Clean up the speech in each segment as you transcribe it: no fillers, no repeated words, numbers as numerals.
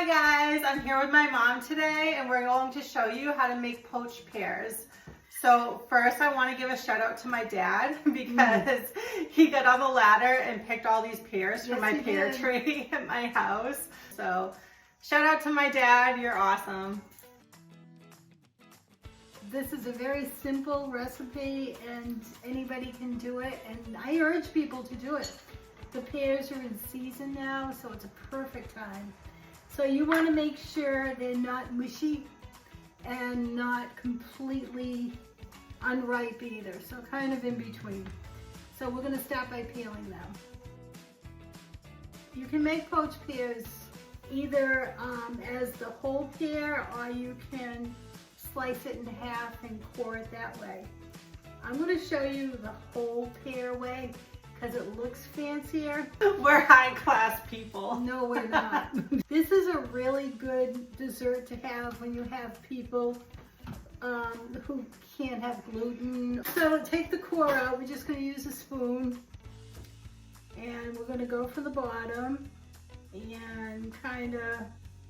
Hi guys, I'm here with my mom today and we're going to show you how to make poached pears. So first I want to give a shout out to my dad because he got on the ladder and picked all these pears from my pear tree at my house. So shout out to my dad, you're awesome. This is a very simple recipe and anybody can do it, and I urge people to do it. The pears are in season now, so it's a perfect time. So you want to make sure they're not mushy and not completely unripe either, so kind of in between. So we're going to start by peeling them. You can make poached pears either as the whole pear, or you can slice it in half and core it that way. I'm going to show you the whole pear way because it looks fancier. We're high class people. No, we're not. This is a really good dessert to have when you have people who can't have gluten. So take the core out. We're just going to use a spoon and we're going to go from the bottom and kind of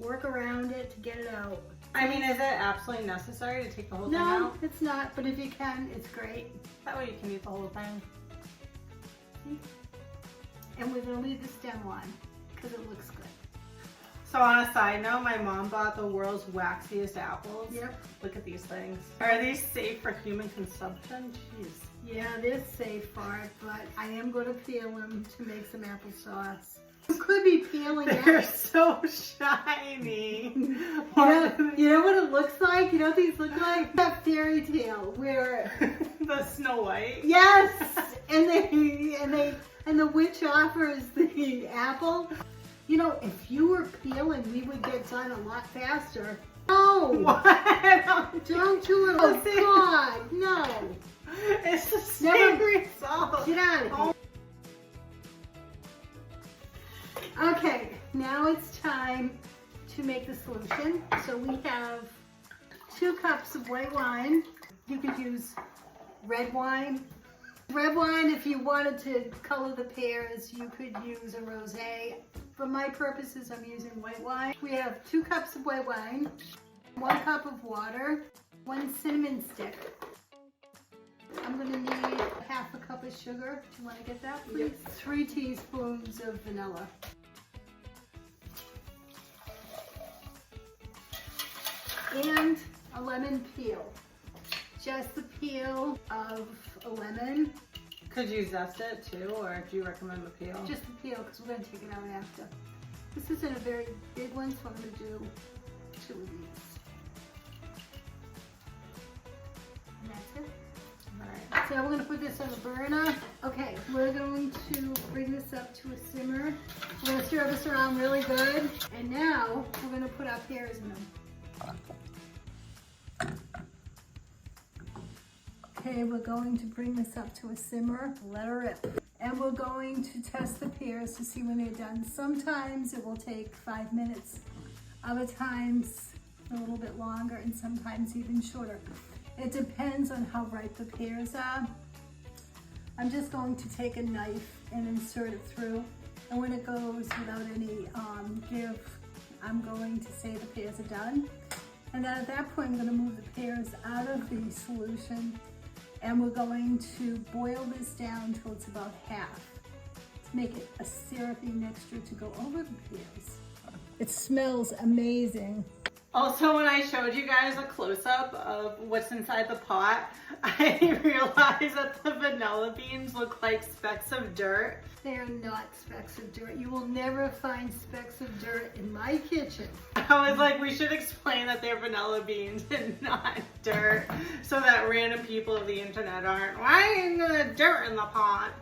work around it to get it out. I mean, is it absolutely necessary to take the whole thing out? No, it's not, but if you can, it's great. That way you can eat the whole thing. And we're going to leave the stem on because it looks good. So on a side note, my mom bought the world's waxiest apples. Yep. Look at these things. Are these safe for human consumption? Jeez. Yeah, they're safe for it, but I am going to peel them to make some applesauce. You could be peeling They're it. so shiny. You know what it looks like? You know what these look like? That fairy tale where The Snow White. yes, and the witch offers the apple. You know, if you were peeling, we would get done a lot faster. No, What? don't do it. Oh God, no. It's the same result. Get out of here. Okay, now it's time to make the solution. So we have 2 cups of white wine. You could use red wine. Red wine, if you wanted to color the pears, you could use a rosé. For my purposes, I'm using white wine. We have 2 cups of white wine, 1 cup of water, 1 cinnamon stick. I'm going to need half a cup of sugar. Do you want to get that, please? Yep. 3 teaspoons of vanilla. And a lemon peel. Just the peel of a lemon. Could you zest it too, or do you recommend the peel? Just the peel, because we're going to take it out after. This isn't a very big one, so I'm going to do 2 of these. And that's it. Alright. So we're going to put this on the burner. Okay, we're going to bring this up to a simmer. We're going to stir this around really good. And now we're going to put our pears in them. Okay, we're going to bring this up to a simmer, let her rip. And we're going to test the pears to see when they're done. Sometimes it will take 5 minutes, other times a little bit longer, and sometimes even shorter. It depends on how ripe the pears are. I'm just going to take a knife and insert it through. And when it goes without any give, I'm going to say the pears are done. And then at that point, I'm going to move the pears out of the solution. And we're going to boil this down till it's about half to make it a syrupy mixture to go over the pears. It smells amazing. Also, when I showed you guys a close-up of what's inside the pot, I realized that the vanilla beans look like specks of dirt. They are not specks of dirt. You will never find specks of dirt in my kitchen. I was like, we should explain that they're vanilla beans and not dirt, so that random people of the internet aren't, why ain't there dirt in the pot?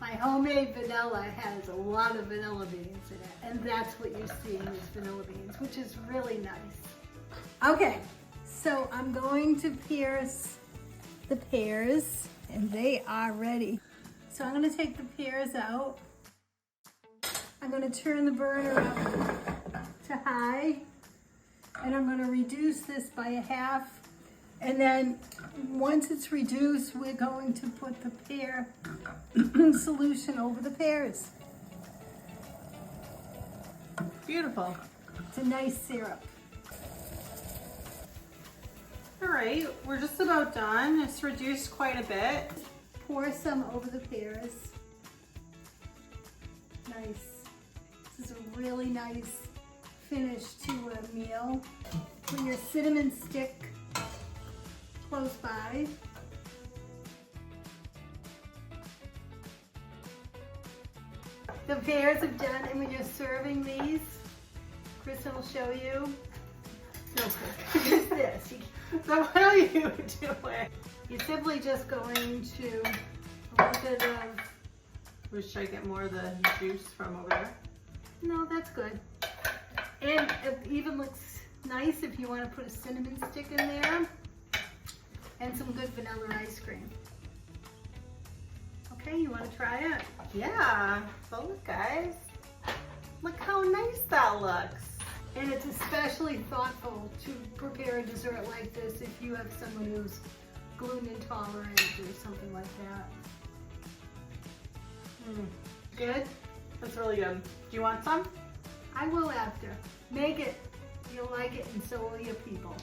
My homemade vanilla has a lot of vanilla beans in it, and that's what you're seeing is vanilla beans, which is really nice. Okay, so I'm going to pierce the pears, and they are ready. So I'm going to take the pears out. I'm going to turn the burner up to high, and I'm going to reduce this by a half. And then once it's reduced, we're going to put the pear solution over the pears. Beautiful. It's a nice syrup. All right, we're just about done. It's reduced quite a bit. Pour some over the pears. Nice. This is a really nice finish to a meal. Put your cinnamon stick close by. The pears are done, and when you're serving these, Kristen will show you. No, Kristen, it's this. So what are you doing? You're simply just going to a little bit of, Should I get more of the juice from over there? no, that's good. And it even looks nice if you want to put a cinnamon stick in there and some good vanilla ice cream. Okay, you want to try it? Yeah, so look guys. Look how nice that looks. And it's especially thoughtful to prepare a dessert like this if you have someone who's gluten intolerant or something like that. Good? That's really good. Do you want some? I will after. Make it. You'll like it, and so will your people.